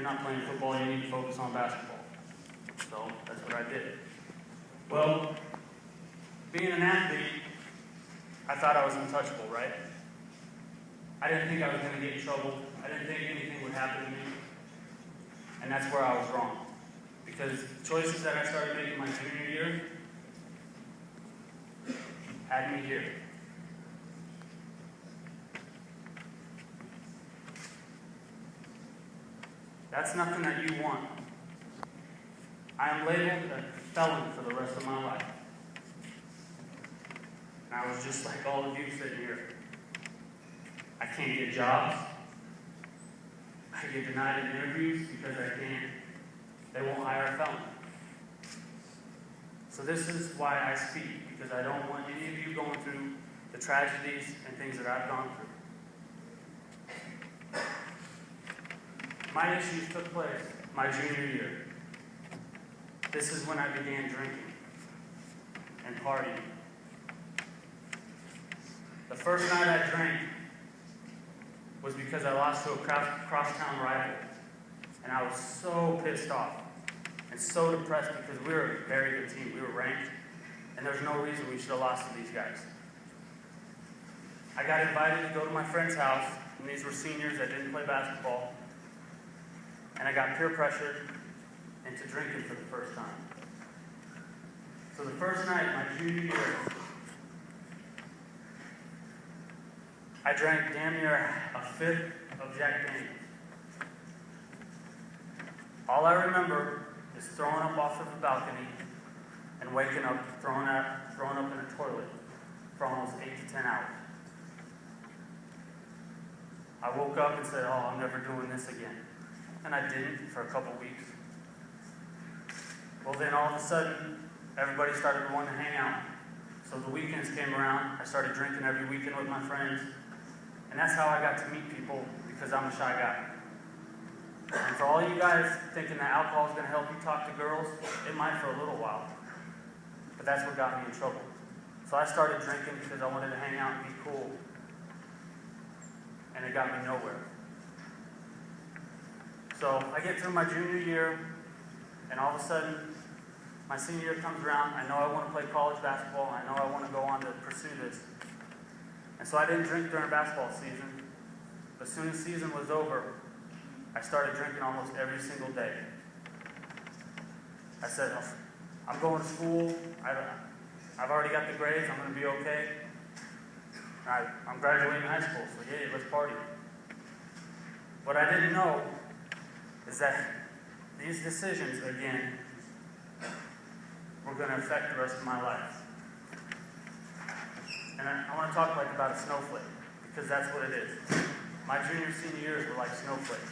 you're not playing football, you need to focus on basketball. So that's what I did. Well, being an athlete, I thought I was untouchable, right? I didn't think I was going to get in trouble. I didn't think anything would happen to me. And that's where I was wrong. Because choices that I started making my junior year had me here. That's nothing that you want. I am labeled a felon for the rest of my life. And I was just like all of you sitting here. I can't get jobs. I get denied in interviews because they won't hire a felon. So this is why I speak, because I don't want any of you going through the tragedies and things that I've gone through. My issues took place my junior year. This is when I began drinking and partying. The first night I drank was because I lost to a crosstown rival. And I was so pissed off and so depressed because we were a very good team. We were ranked, and there's no reason we should have lost to these guys. I got invited to go to my friend's house, and these were seniors that didn't play basketball. And I got peer pressured into drinking for the first time. So the first night, my junior year, I drank damn near a fifth of Jack Daniels. All I remember is throwing up off of the balcony and waking up, thrown up in a toilet for almost 8 to 10 hours. I woke up and said, oh, I'm never doing this again. And I didn't for a couple weeks. Well, then all of a sudden, everybody started wanting to hang out. So the weekends came around. I started drinking every weekend with my friends. And that's how I got to meet people, because I'm a shy guy. And for all you guys thinking that alcohol is going to help you talk to girls, it might for a little while. But that's what got me in trouble. So I started drinking because I wanted to hang out and be cool. And it got me nowhere. So I get through my junior year, and all of a sudden, my senior year comes around. I know I want to play college basketball. I know I want to go on to pursue this. And so I didn't drink during basketball season. But as soon as season was over, I started drinking almost every single day. I said, I'm going to school. I've already got the grades. I'm going to be okay. I'm graduating high school, so yeah, let's party. What I didn't know is that these decisions, again, were going to affect the rest of my life. And I want to talk about a snowflake, because that's what it is. My junior, senior years were like snowflakes.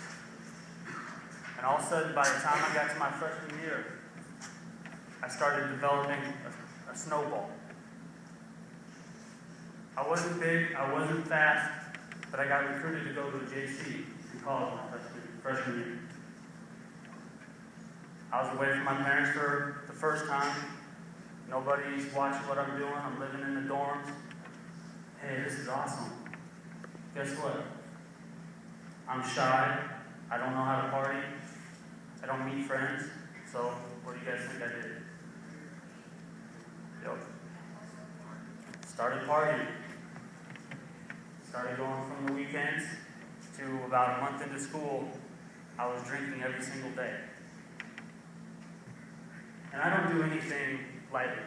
And all of a sudden, by the time I got to my freshman year, I started developing a snowball. I wasn't big, I wasn't fast, but I got recruited to go to a JC in college my freshman year. I was away from my parents for the first time. Nobody's watching what I'm doing. I'm living in the dorms. Hey, this is awesome. Guess what? I'm shy. I don't know how to party. I don't meet friends. So, what do you guys think I did? Yep. Started partying. Started going from the weekends to about a month into school. I was drinking every single day. And I don't do anything lightly.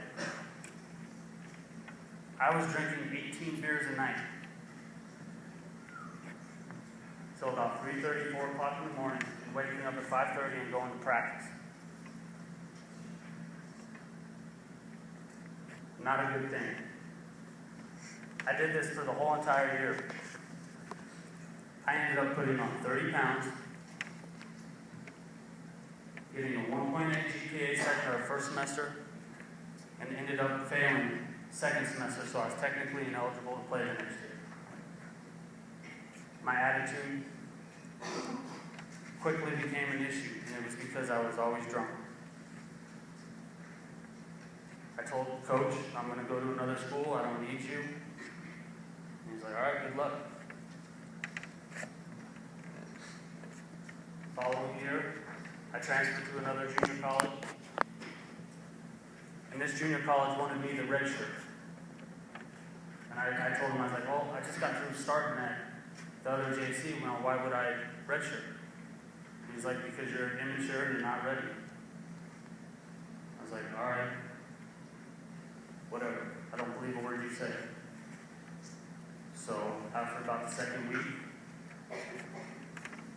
I was drinking 18 beers a night. Till about 3:30, 4 o'clock in the morning, and waking up at 5:30 and going to practice. Not a good thing. I did this for the whole entire year. I ended up putting on 30 pounds, getting a 1.8 GPA first semester, and ended up failing second semester, so I was technically ineligible to play the next year. My attitude quickly became an issue, and it was because I was always drunk. I told Coach, I'm going to go to another school, I don't need you. And he's like, all right, good luck. Following year, I transferred to another junior college. And this junior college wanted me to redshirt. And I told him, I was like, well, I just got through starting at the other JC. Well, why would I redshirt? He's like, because you're immature and you're not ready. I was like, all right, whatever. I don't believe a word you say. So after about the second week,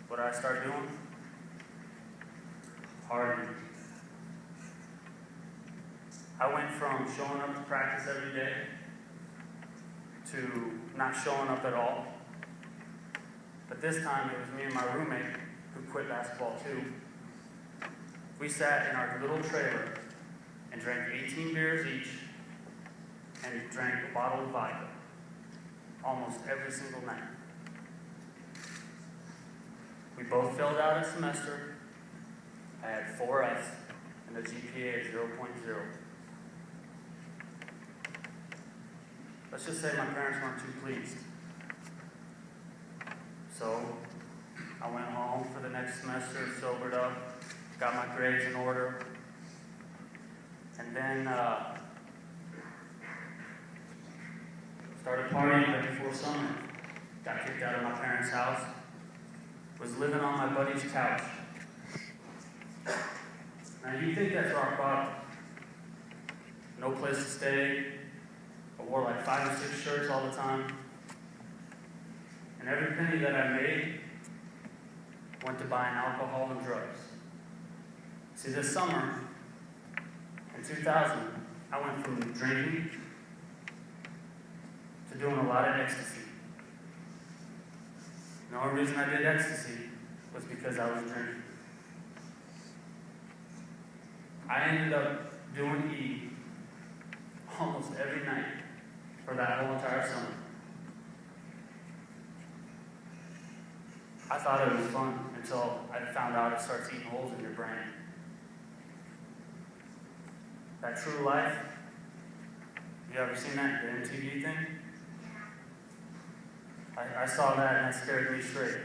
what did I start doing? Partying. I went from showing up to practice every day to not showing up at all. But this time it was me and my roommate who quit basketball too. We sat in our little trailer and drank 18 beers each and drank a bottle of vodka almost every single night. We both filled out a semester. I had 4 Fs and a GPA of 0.0. Let's just say my parents weren't too pleased. So I went home for the next semester, sobered up, got my grades in order, and then started partying right before summer. Got kicked out of my parents' house. Was living on my buddy's couch. Now you think that's rock bottom. No place to stay. I wore like 5 or 6 shirts all the time. And every penny that I made went to buying alcohol and drugs. See, this summer, in 2000, I went from drinking to doing a lot of ecstasy. The only reason I did ecstasy was because I was drinking. I ended up doing E almost every night for that whole entire summer. I thought it was fun until I found out it starts eating holes in your brain. That True Life, you ever seen that, the MTV thing? I saw that and that scared me straight.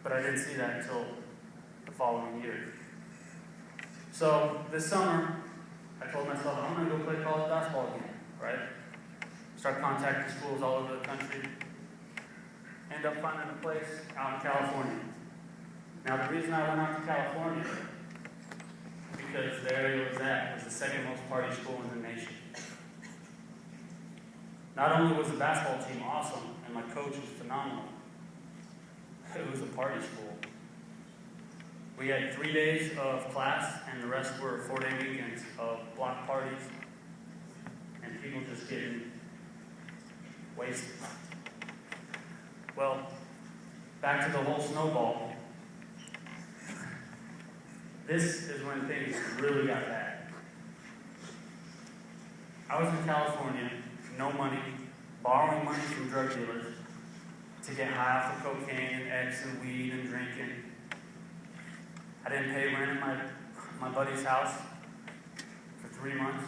But I didn't see that until the following year. So this summer, I told myself, I'm going to go play college basketball again, right? Start contacting schools all over the country. End up finding a place out in California. Now the reason I went out to California, because the area it was at was the second most party school in the nation. Not only was the basketball team awesome, and my coach was phenomenal, it was a party school. We had 3 days of class, and the rest were 4-day weekends of block parties, and people just getting wasted. Well, back to the whole snowball. This is when things really got bad. I was in California, no money, borrowing money from drug dealers to get high off of cocaine and X and weed and drinking. I didn't pay rent at my buddy's house for 3 months.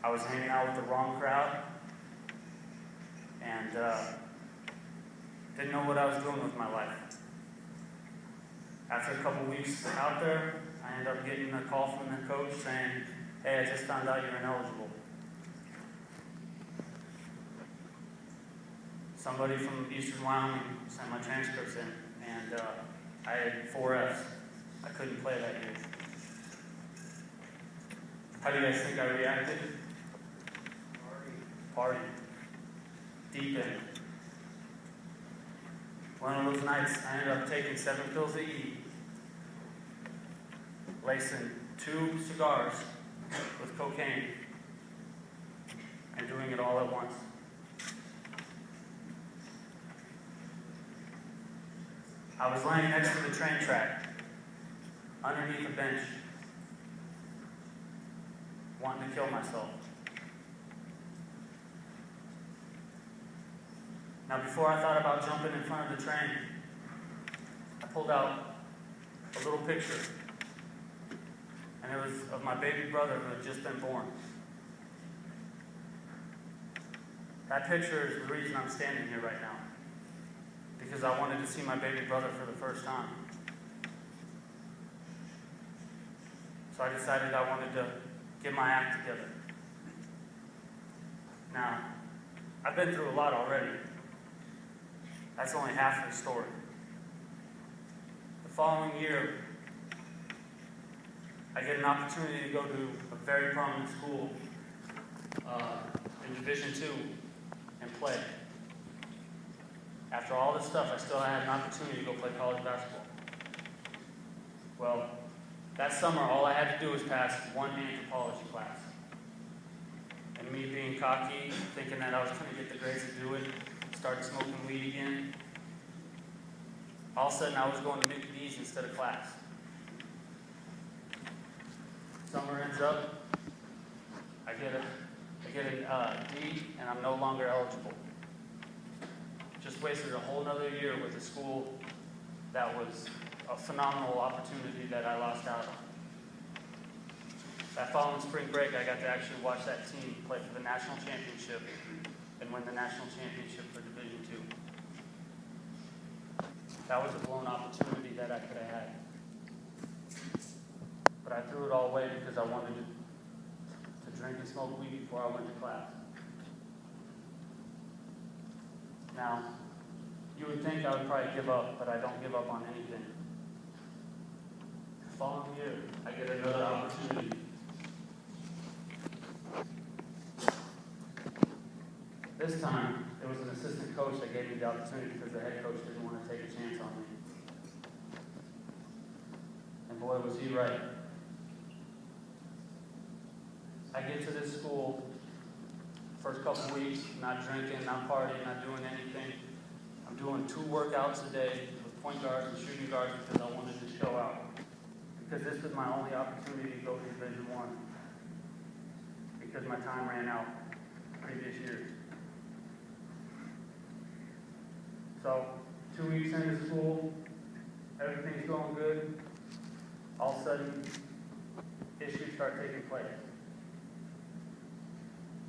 I was hanging out with the wrong crowd and didn't know what I was doing with my life. After a couple weeks out there, I ended up getting a call from the coach saying, hey, I just found out you're ineligible. Somebody from Eastern Wyoming sent my transcripts in, and I had 4 Fs. I couldn't play that year. How do you guys think I reacted? Party. Deep in. One of those nights, I ended up taking 7 pills of E, lacing 2 cigars with cocaine, and doing it all at once. I was laying next to the train track, underneath a bench, wanting to kill myself. Now, before I thought about jumping in front of the train, I pulled out a little picture, and it was of my baby brother who had just been born. That picture is the reason I'm standing here right now, because because I wanted to see my baby brother for the first time. So I decided I wanted to get my act together. Now, I've been through a lot already. That's only half the story. The following year, I get an opportunity to go to a very prominent school in Division II and play. After all this stuff, I still had an opportunity to go play college basketball. Well, that summer, all I had to do was pass one anthropology class. And me being cocky, thinking that I was going to get the grades to do it, started smoking weed again. All of a sudden, I was going to Mickey D's instead of class. Summer ends up, I get a D, and I'm no longer eligible. Just wasted a whole nother year with a school that was a phenomenal opportunity that I lost out on. That following spring break, I got to actually watch that team play for the national championship and win the national championship for Division II. That was a blown opportunity that I could have had. But I threw it all away because I wanted to drink and smoke weed before I went to class. Now, you would think I would probably give up, but I don't give up on anything. The following year, I get another opportunity. This time, it was an assistant coach that gave me the opportunity because the head coach didn't want to take a chance on me. And boy, was he right. I get to this school, first couple weeks, not drinking, not partying, not doing anything. I'm doing 2 workouts a day with point guards and shooting guards because I wanted to show out. Because this was my only opportunity to go to Division I. Because my time ran out previous years. So, 2 weeks into school, everything's going good. All of a sudden, issues start taking place.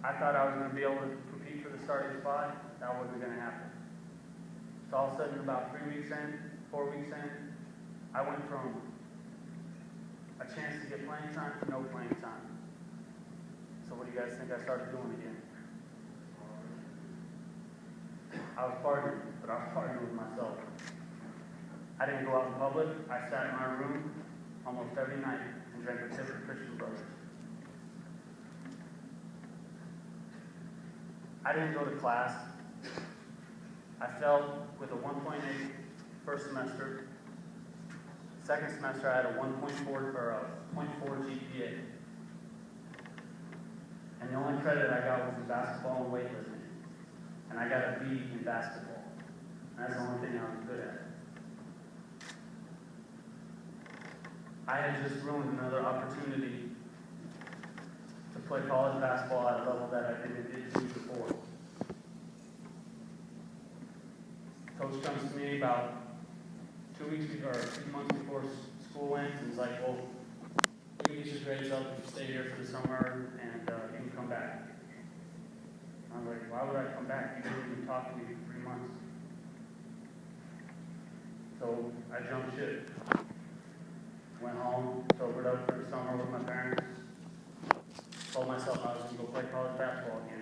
I thought I was going to be able to compete for the starting spot. That wasn't going to happen. So all of a sudden, about 3 weeks in, 4 weeks in, I went from a chance to get playing time to no playing time. So what do you guys think I started doing again? I was partying, but I was partying with myself. I didn't go out in public. I sat in my room almost every night and drank a tip of Christian Brothers. I didn't go to class. I failed with a 1.8 first semester. Second semester, I had a 1.4 or a 0.4 GPA. And the only credit I got was in basketball and weightlifting. And I got a B in basketball. And that's the only thing I was good at. I had just ruined another opportunity to play college basketball at a level that I didn't do before. Coach comes to me about 2 weeks or 3 months before school ends and is like, well, you can get your grades up if you stay here for the summer and you can come back. I was like, why would I come back? You didn't even talk to me for 3 months. So I jumped ship. Went home, sobered up for the summer with my parents. Told myself I was going to go play college basketball again.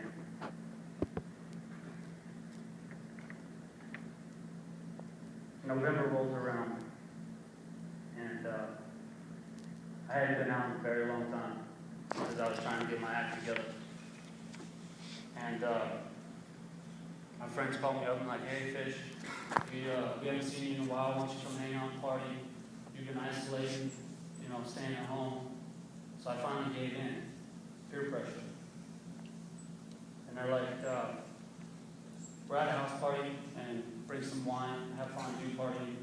November rolls around, and I hadn't been out in a very long time because I was trying to get my act together. And my friends called me up and like, hey, Fish, we haven't seen you in a while. Why don't you come hang out and party? You've been isolating, staying at home. So I finally gave in. Peer pressure. And they're like, we're at a house party and bring some wine, have fun, do party.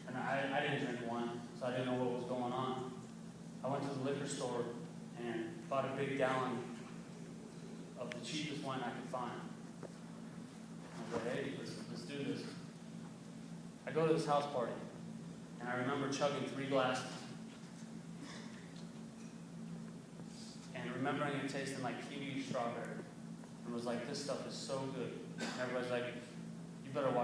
And I didn't drink wine, so I didn't know what was going on. I went to the liquor store and bought a big gallon of the cheapest wine I could find. I was like, hey, let's do this. I go to this house party, and I remember chugging 3 glasses. And remembering it tasting like kiwi strawberry. And was like, this stuff is so good. And everybody's like, you better watch